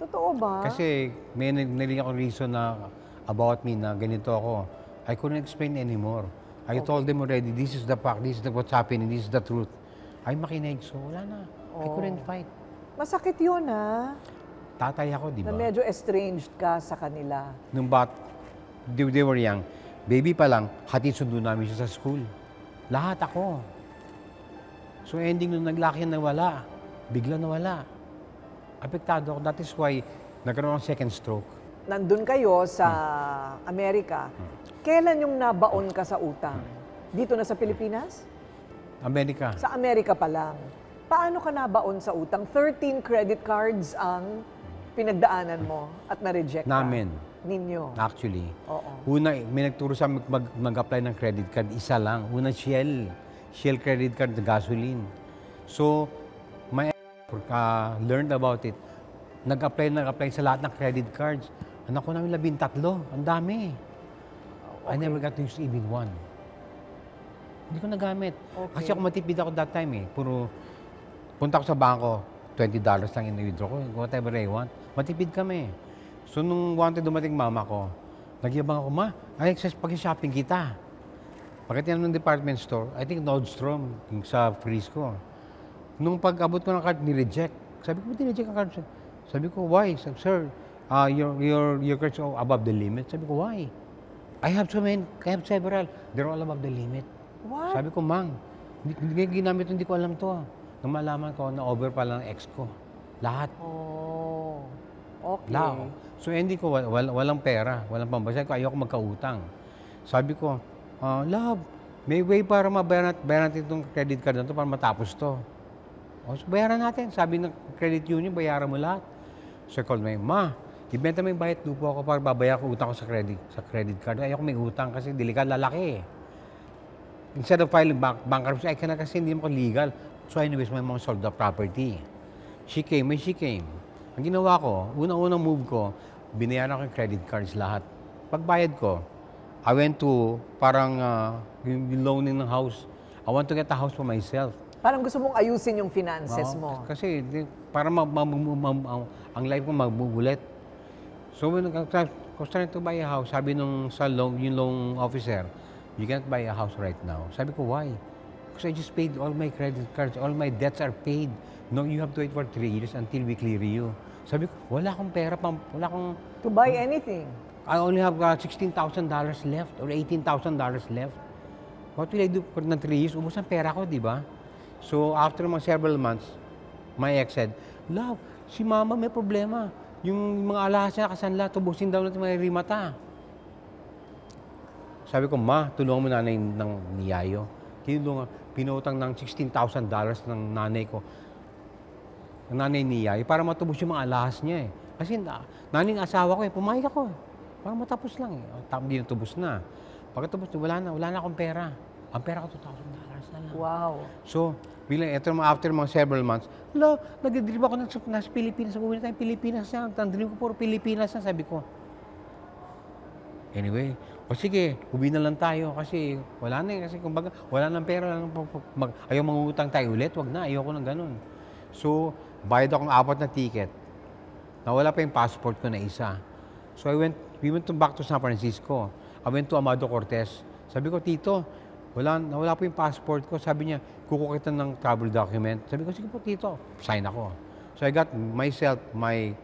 Totoo ba? Kasi may narinig akong reason na about me na ganito ako. I couldn't explain anymore. I told them already, this is the fact, this is what's happening, this is the truth. Ay makinig, so wala na. I couldn't fight. Masakit yun, ha? Tatay ako, di Na ba? medyo estranged ka sa kanila. Nung they were young, baby pa lang, hatid sundo namin siya sa school. Lahat ako. So ending nung naglaki nawala, bigla nawala. Apektado ako. That is why nagkaroon ng second stroke. Nandun kayo sa Amerika. Kailan yung nabaon ka sa utang? Dito na sa Pilipinas? Amerika. Sa Amerika pa lang. Paano ka nabaon sa utang? 13 credit cards ang pinagdaanan mo at na-reject ka? Namin. Ninyo? Actually. Oo. Una, may nagturo sa mag-apply ng credit card. Isa lang. Una, Shell. Shell credit card na gasoline. So, my learned about it. Nag-apply sa lahat ng credit cards. Anak ko namin 13. Ang dami. I never got to use even one. Hindi ko nagamit. Okay. Kasi ako matipid ako that time eh. Punta ako sa bangko, $20 lang in-withdraw ko. Whatever I want. Matipid kami. So, nung wanted dumating mama ko, nagyabang ako, ma, pag-shopping kita. Pagkatiyan ng department store, I think Nordstrom, yung sa Frisco. Nung pag-abot ko ng card, ni-reject. Sabi ko, ni-reject ang card? Sabi ko, why? Sabi, sir, your cards are above the limit. Sabi ko, why? I have several. They're all above the limit. What? Sabi ko, mang, hindi ginamit, hindi ko alam to. Nung malaman ko na over pala ng ex ko. Lahat. Oh. Okay. Lao. So, hindi ko, walang pera, walang pambasa. Ayoko magkautang. Sabi ko, love, may way para mabayaran natin itong credit card na to para matapos to. So, bayaran natin. Sabi ng credit union, bayaran mo lahat. So, I called my ma, ibenta mo yung bayad lupo ako para babayar ko utang ko sa credit card. Ayoko may utang kasi delikad lalaki eh. Instead of filing bankruptcy, I cannot kasi hindi mo legal. So anyways, may mga sold the property. She came. Ang ginawa ko, unang move ko, binayaran ko yung credit cards lahat. Pagbayad ko, I went to parang yung loaning ng house. I want to get a house for myself. Parang gusto mong ayusin yung finances mo. Kasi para ang life ko magbubulit. So when I was trying to buy a house, sabi nung sa yung loan officer, you can't buy a house right now. Sabi ko, why? Because I just paid all my credit cards, all my debts are paid. No, you have to wait for 3 years until we clear you. Sabi ko, wala akong pera, wala akong... To buy anything. I only have $16,000 left or $18,000 left. What will I do for na 3 years? Ubus ang pera ko, di ba? So, after mga several months, my ex said, Love, si Mama may problema. Yung mga alahas niya kasanla, tubusin daw natin mga rimata. Sabi ko, Ma, tulungan mo nanay ng niyayo. Pinutang ng $16,000 ng nanay ko. Ng nanay niyayo para matubos yung mga alahas niya eh. Kasi nanay ng asawa ko eh, pumayag ako eh. Para matapos lang eh. Hindi natubos na. Pagkatapos, wala na akong pera. Ang pera ko, $2,000 na lang. Wow. So, bilang ito after mga several months, nag-dream ako nasa Pilipinas. Uwi na tayong Pilipinas na. Ang dream ko puro Pilipinas na, sabi ko. Anyway, sige, uwi na lang tayo kasi wala na eh. Kasi kumbaga, wala nang pera. Ayaw mangutang tayo ulit, wag na. Ayaw ko ng ganun. So, bayad akong 4 na ticket. Nawala pa yung passport ko na isa. So, we went back to San Francisco. I went to Amado Cortez. Sabi ko, Tito, nawala po yung passport ko. Sabi niya, kukuha kita ng travel document. Sabi ko, sige po, Tito. Sign ako. So I got myself, my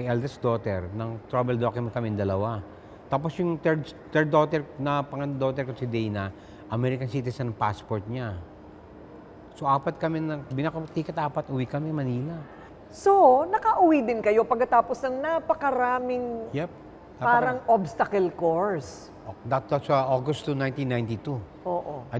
eldest daughter, ng travel document kami dalawa. Tapos yung third daughter, pangang daughter ko si Dana, American citizen passport niya. So 4 kami, binaka-ticket 4, uwi kami Manila. So, nakauwi din kayo pagkatapos ng napakaraming parang obstacle course. That's August 2, 1992. Oo. I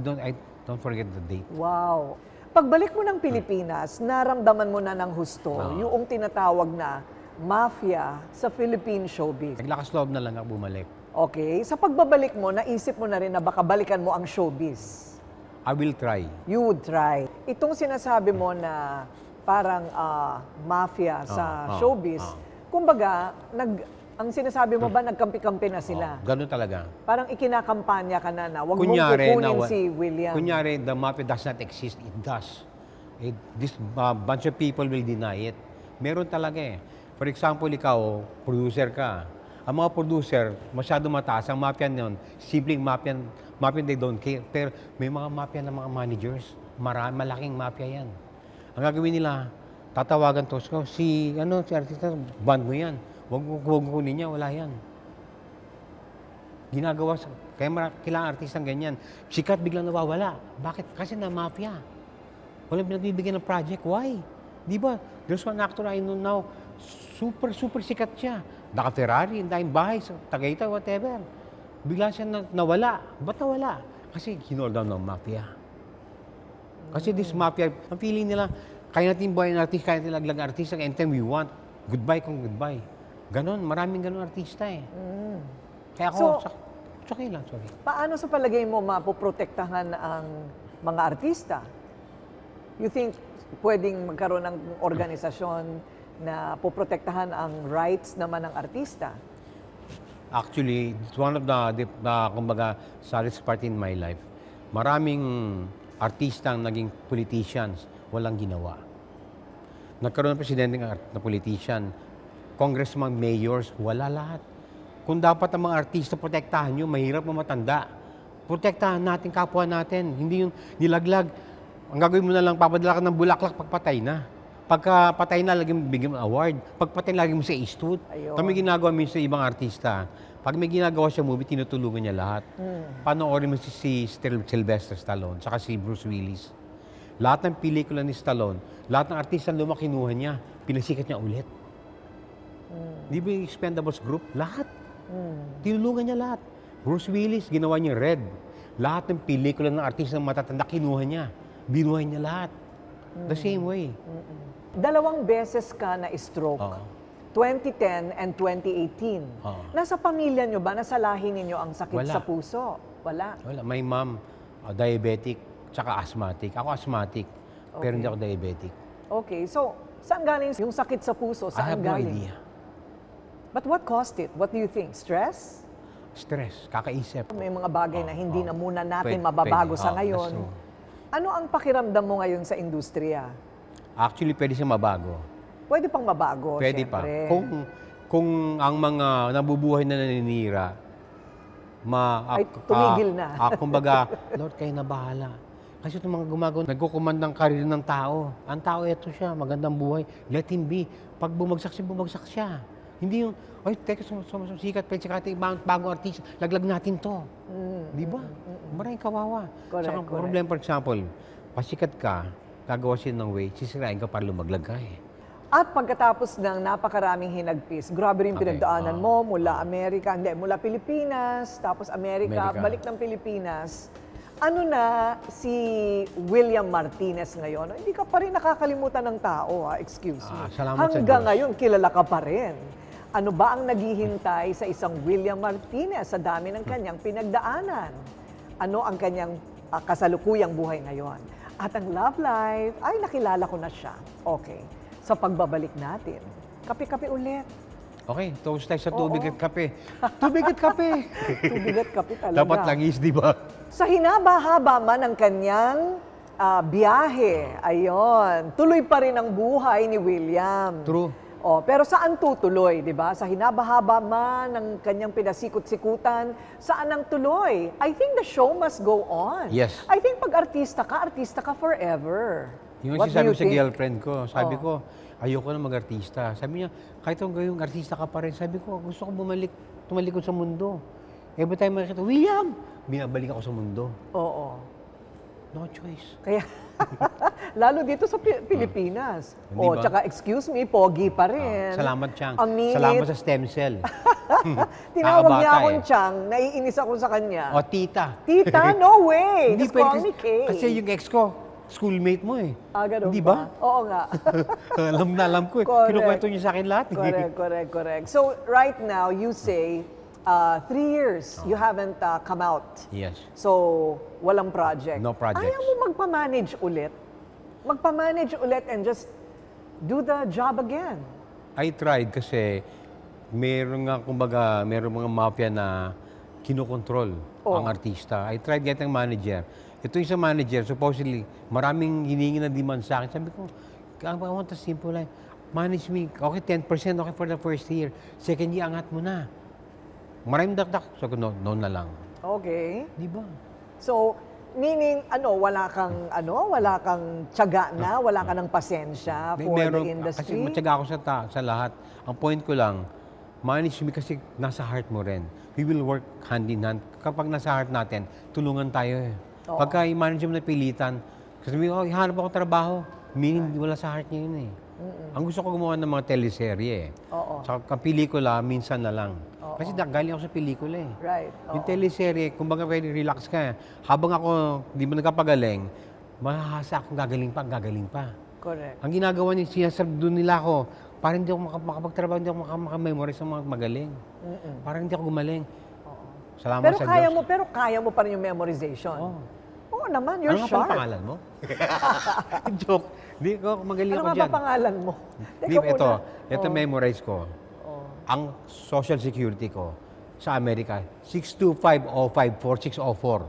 don't forget the date. Wow. Pagbalik mo ng Pilipinas, naramdaman mo na ng husto yung tinatawag na mafia sa Philippine showbiz. Naglakas loob na lang ako bumalik. Okay. Sa pagbabalik mo, naisip mo na rin na baka balikan mo ang showbiz. I will try. You would try. Itong sinasabi mo na parang mafia sa showbiz, kumbaga, ang sinasabi mo ba, nagkampi-kampi na sila? Ganun talaga. Parang ikinakampanya ka na wag mong kukunin si William. Kunyari, the mafia does not exist. It does. This bunch of people will deny it. Meron talaga eh. For example, ikaw, producer ka. Ang mga producer, masyado mataas. Ang mafia nun, simpleng mafia, they don't care. Pero may mga mafia ng mga managers. Malaking mafia yan. Ang gagawin nila, tatawagan to, si artista, band mo yan. Huwag mo kunin niya, wala yan. Ginagawa, kaya kailangan artistang ganyan. Sikat biglang nawawala. Bakit? Kasi na mafia. Walang pinagbibigyan ng project. Why? Di ba? There's one actor I know now, super sikat siya. Naka-Ferrari, dahil bahay, sa Tagaytay, whatever. Bigla siya nawala. Ba't nawala? Kasi hinold down ng mafia. Kasi this mafia, ang feeling nila, kaya natin buhay ng artist, kaya natin laglag artist, anytime we want. Goodbye kung goodbye. Ganon, maraming ganon artista eh. Kaya ako, okay lang, sorry. Paano sa palagay mo mapoprotektahan ang mga artista? You think pwedeng magkaroon ng organisasyon na poprotektahan ang rights naman ng artista? Actually, it's one of the kumbaga, saddest part in my life. Maraming artistang naging politicians, walang ginawa. Nagkaroon ng presidente na politician, congressman, mayors, wala lahat. Kung dapat ang mga artista protektahan nyo, mahirap mamatanda. Protektahan natin, kapwa natin. Hindi yung nilaglag. Ang gagawin mo na lang, papadala ka ng bulaklak pagpatay na. Pagka patay na, lagi mo bigyan mo award. Pagpatay, lagi mo sa Eastwood. Kami ginagawa minsan sa ibang artista. Pag may ginagawa siya movie, tinutulungan niya lahat. Panoorin mo si Sylvester Stallone, saka si Bruce Willis. Lahat ng pelikula ni Stallone, lahat ng artista na kinuha niya, pinasikat niya ulit. Di ba yung Expendables group? Lahat. Tinulungan niya lahat. Bruce Willis, ginawa niya Red. Lahat ng pelikula ng artista ng matatanda, kinuha niya. Binuhay niya lahat. The same way. 2 beses ka na-stroke. 2010 and 2018. Nasa pamilya nyo ba, nasa lahi ninyo ang sakit sa puso? Wala. Wala. My mom, diabetic, tsaka asthmatic. Ako asthmatic, pero hindi ako diabetic. Okay, so saan galing yung sakit sa puso? Saan I have no galing? idea. But what caused it? What do you think? Stress? Stress, kakaisip. May mga bagay na hindi na muna natin Pwede, mababago pwede. sa That's ngayon. true. Ano ang pakiramdam mo ngayon sa industriya? Actually, pwede siya mabago. Pwede pang mabago, Pwede pa. syempre. Kung ang mga nabubuhay na naninira, Ay, tumigil na. kumbaga, Lord, kayo na bahala. Kasi itong mga gumagawa, nagkukumand ng karir ng tao. Ang tao, eto siya, magandang buhay. Let him be. Pag bumagsak siya. Hindi yung, ay, teka, sikat, bagong artista, laglag natin to. Di ba? Maraming kawawa. Correct, Saka, correct. problem, for example, pasikat ka, gagawa siya ng way, sisirain ka para lumaglag ka eh. At pagkatapos ng napakaraming hinagpis, grabe rin Okay, pinagdaanan mo mula mula Pilipinas, tapos Amerika, Amerika. balik ng Pilipinas. Ano na si William Martinez ngayon? Hindi ka pa rin nakakalimutan ng tao, excuse me. Salamat sa Hanggang Diyos. ngayon, kilala ka pa rin. Ano ba ang naghihintay sa isang William Martinez sa dami ng kanyang pinagdaanan? Ano ang kanyang kasalukuyang buhay ngayon? At ang love life, ay nakilala ko na siya. Okay. Sa pagbabalik natin, kape-kape ulit. Okay, toast tayo sa tubig Oo. at kape. Tubig at kape! Tubig at kape talaga. Dapat langis, di ba? Sa hinaba-haba man ng kanyang biyahe, ayon, tuloy pa rin ang buhay ni William. True. Pero saan tutuloy, di ba? Sa hinaba-haba man ng kanyang pinasikot-sikutan, saan ang tuloy? I think the show must go on. Yes. I think pag artista ka forever. Yung What do sabi you ko sa think? girlfriend ko, sabi Oh. ko, ayoko na mag-artista. Sabi niya, kahit kung gayong artista ka pa rin, sabi ko, gusto ko tumalikod sa mundo. Every time makikita, William! Binabalik ako sa mundo. Oo. No choice. Kaya, lalo dito sa Pilipinas. Hindi ba? Tsaka excuse me, pogi pa rin. Salamat, Chang. A minute. Salamat sa stem cell. Tinawag niya Kakabata akong eh. Chang, naiinis ako sa kanya. O, tita. Tita, no way! Just call pwede me Kay. kasi yung ex ko, schoolmate mo eh. Ganun Di ba? Oo nga. alam na alam ko eh. Correct. Kinukwento niya sa akin lahat. eh. Correct. So, right now, you say, 3 years, you haven't come out. Yes. So, walang project. No projects. Ayaw mo magpa-manage ulit? Magpa-manage ulit and just do the job again. I tried kasi meron nga, kumbaga, meron mga mafia na kinokontrol ang artista. I tried getting manager. Ito yung sa manager, supposedly, maraming hiningi na demand sa akin. Sabi ko, I want a simple life. Manage me. Okay, 10% okay for the first year. Second year, angat mo na. Maraming dakdak. So, no na lang. Okay. Di ba? So, meaning, wala kang tiyaga na, wala ka ng pasensya for the industry? Kasi matyaga ako sa lahat. Ang point ko lang, manage me kasi nasa heart mo rin. We will work hand in hand. Kapag nasa heart natin, tulungan tayo eh. Oo. Pagka i-manage mo na pilitan, kasi ihanap ako trabaho, meaning wala sa heart niya yun eh. Ang gusto ko gumawa ng mga teleserye eh. Oo. Sa pelikula, minsan na lang. Oo. Kasi galing ako sa pelikula eh. Right. Yung Oo. teleserye, kumbaga pwede relax ka. Habang ako di mo nagkapagaling, mahahasa akong gagaling pa. Correct. Ang ginagawa niya, sinasabi doon nila ako, parang hindi ako makapagtrabaho, hindi ako makamemorize ng mga magaling. Parang hindi ako gumaling. Salamat Pero sa kaya Diyos. mo, pa rin yung memorization. Oo. Oo naman, you're Ano nga sharp. pang pangalan mo? Joke. Hindi ko, magaling Ano ako nga dyan. ba pangalan mo? Di, ito Oh. memorize ko. Oh. Ang social security ko sa Amerika, 625054604.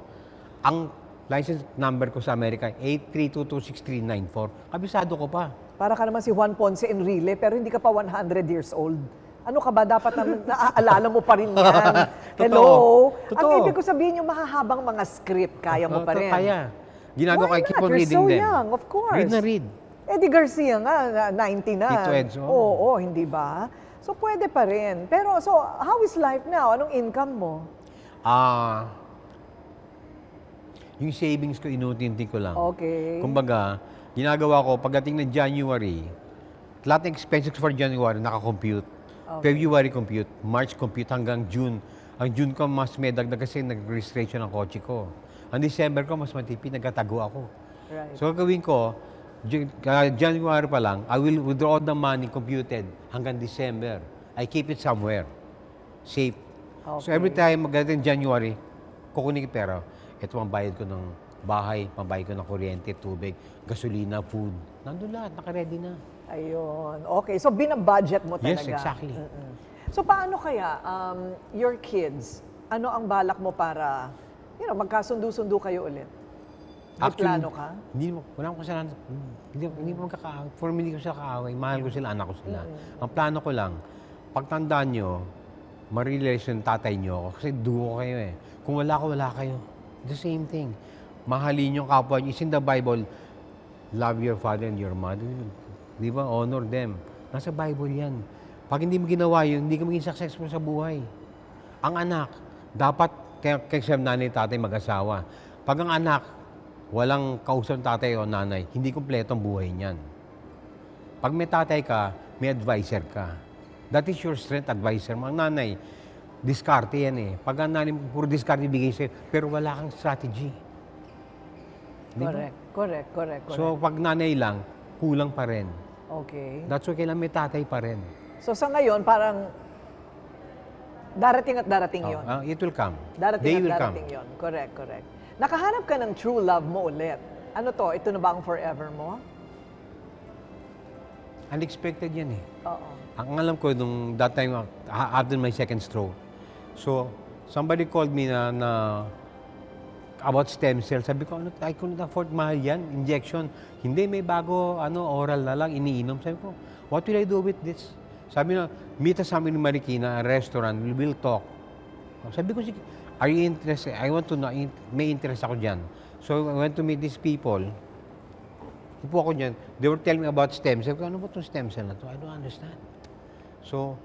Ang license number ko sa Amerika, 83226394. Kabisado ko pa. Para ka naman si Juan Ponce Enrile, pero hindi ka pa 100 years old. Ano ka ba? Dapat naaalala mo pa rin yan. Hello? Totoo. Ang ibig ko sabihin yung mahahabang mga script, kaya mo pa rin. Kaya. Ginagawa Why ko, keep not? on You're reading so them. young, of course. Read na read. Eddie Garcia nga, 90 na. Tito Eds, oo. Oo, hindi ba? So, pwede pa rin. Pero, so, how is life now? Anong income mo? Yung savings ko, inutinti ko lang. Okay. Kumbaga, ginagawa ko, pagdating ng January, lahat ng expenses for January, nakakompute. Okay. February compute, March compute, hanggang June. Ang June ko, mas may dagdag kasi nag-registration ng kotse ko. Ang December ko, mas matipid, nagkatago ako. Right. So, gagawin ko, January pa lang, I will withdraw the money computed hanggang December. I keep it somewhere. Safe. So, Okay. every time magdating January, kukunin ko pera. Ito ang bayad ko ng bahay, pambayad ko ng kuryente, tubig, gasolina, food. Nandun lahat, nakaready na. Ayun. Okay. So, binabudget mo talaga. Yes, exactly. So paano kaya your kids, ano ang balak mo para, magkasundo-sundo kayo ulit? May plano ka? Wala akong kasalanan. Hindi mo magkakaaway. For me, hindi ko sila kaaway. Mahal ko sila, anak ko sila. Ang plano ko lang, pagtandaan nyo, ma-realize yung tatay nyo. Kasi duo kayo eh. Kung wala ko, wala kayo. The same thing. Mahalin yung kapwa nyo. It's in the Bible, love your father and your mother. Di ba? Honor them. Nasa Bible yan. Pag hindi mo ginawa yun, hindi ka maging successful sa buhay. Ang anak, dapat kay nanay tatay mag-asawa. Pag ang anak, walang kausap ng tatay o nanay, hindi kumpleto ang buhay niyan. Pag may tatay ka, may advisor ka. That is your strength, advisor mo. Ang nanay, diskarte yan eh. Pag ang nanay, puro diskarte bigay sa'yo, pero wala kang strategy. Correct. So, pag nanay lang, kulang pa rin. Okay. That's why kailangan may tatay pa rin. So sa ngayon, parang darating at darating yon. It will come. Darating at darating yon. Correct. Nakahanap ka ng true love mo ulit. Ano to? Ito na ba ang forever mo? Unexpected yan eh. Oo. Ang alam ko, nung that time, after my second stroke, so, somebody called me na about stem cells. Sabi ko, I couldn't afford, mahal yan, injection. Hindi, may bago, oral na lang, iniinom. Sabi ko, what will I do with this? Sabi na, meet us sa amin ni Marikina, a restaurant, we will talk. Sabi ko, are you interested? I want to know, may interest ako dyan. So, I went to meet these people. Upo ako dyan. They were telling me about stem cells. Ano ba itong stem cell na to? I don't understand. So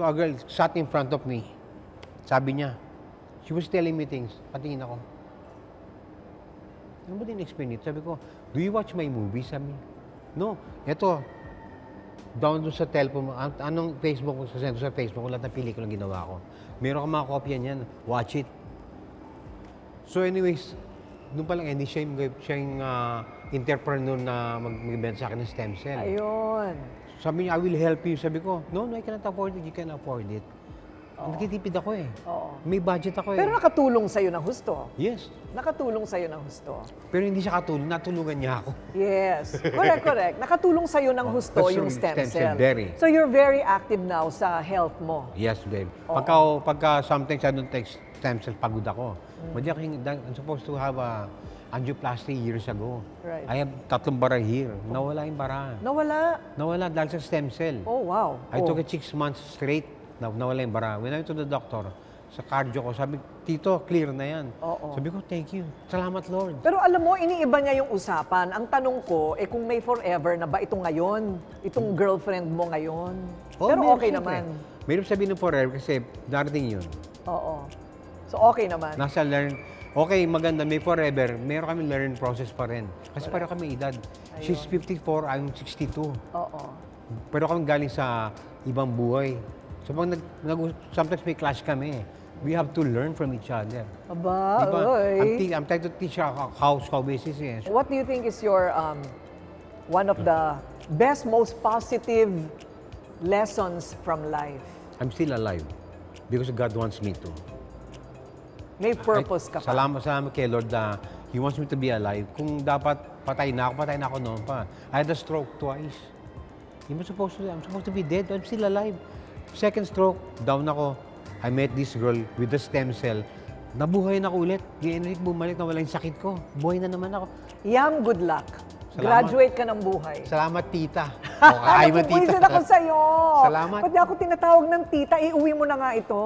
a girl sat in front of me. Sabi niya, she was telling me things. Patingin ako. Ano ba din explain it? Sabi ko, do you watch my movies? Sabi, no. Ito, down doon sa telephone mo, anong Facebook mo, sa Facebook, lahat ng pelikula ginawa ko. Meron ka mga kopya niyan, watch it. So anyways, doon pa lang, siya yung entrepreneur na mag-invent sa akin ng stem cell. Ayun. Sabi niya, I will help you. Sabi ko, no, I cannot afford it, you can afford it. Nagtitipid ako eh. Oo. May budget ako eh. Pero nakatulong sa'yo ng husto. Yes. Nakatulong sa'yo ng husto. Pero hindi siya katulong, natulungan niya ako. Yes. Correct. Nakatulong sa'yo ng husto yung stem cell. Very. So you're very active now sa health mo. Yes, babe. Pagka sometimes I don't take stem cell, pagod ako. I'm supposed to have a angioplasty years ago. Right. I have 3 bara here. Nawala yung bara. Nawala dahil sa stem cell. Oh, wow. I took it 6 months straight. Nawala yung bara. When I went to the doctor, sa cardio ko, sabi, Tito, clear na yan. Oo. Sabi ko, thank you. Salamat, Lord. Pero alam mo, iniiba niya yung usapan. Ang tanong ko, kung may forever na ba ito ngayon? Itong girlfriend mo ngayon? Pero okay naman. Mayroon sabihin ng forever kasi darating yun. Oo. So okay naman. Nasa okay, maganda, may forever. Meron kami learn process pa rin. Kasi pareho kami edad. She's 54, I'm 62. Oo. Pero kami galing sa ibang buhay. So pag sometimes may clash kami. We have to learn from each other. Aba, diba? oy. I'm trying to teach her how basis is. What do you think is your one of the best, most positive lessons from life? I'm still alive because God wants me to. May purpose ka pa. Salamat kay Lord na He wants me to be alive. Kung dapat patay na ako noon pa. I had a stroke twice. I'm supposed to be dead. I'm still alive. Second stroke, down ako. I met this girl with the stem cell. Nabuhay na ako ulit. Di energy bumalik na wala yung sakit ko. Buhay na naman ako. Yam, good luck. Salamat. Graduate ka ng buhay. Salamat, tita. Ay, mo, tita. Napupuisin ako sa'yo. Salamat. Ba't niya ako tinatawag ng tita? Iuwi mo na nga ito.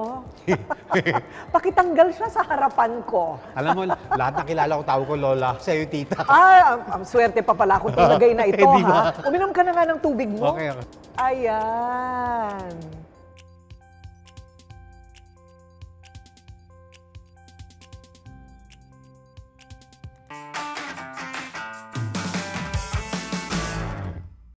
Pakitanggal siya sa harapan ko. Alam mo, lahat na kilala ko, tawag ko Lola. Sa'yo, tita. Ang swerte pa pala kung ilagay na ito, Diba? ha? Uminom ka na nga ng tubig mo. Okay. Ayan.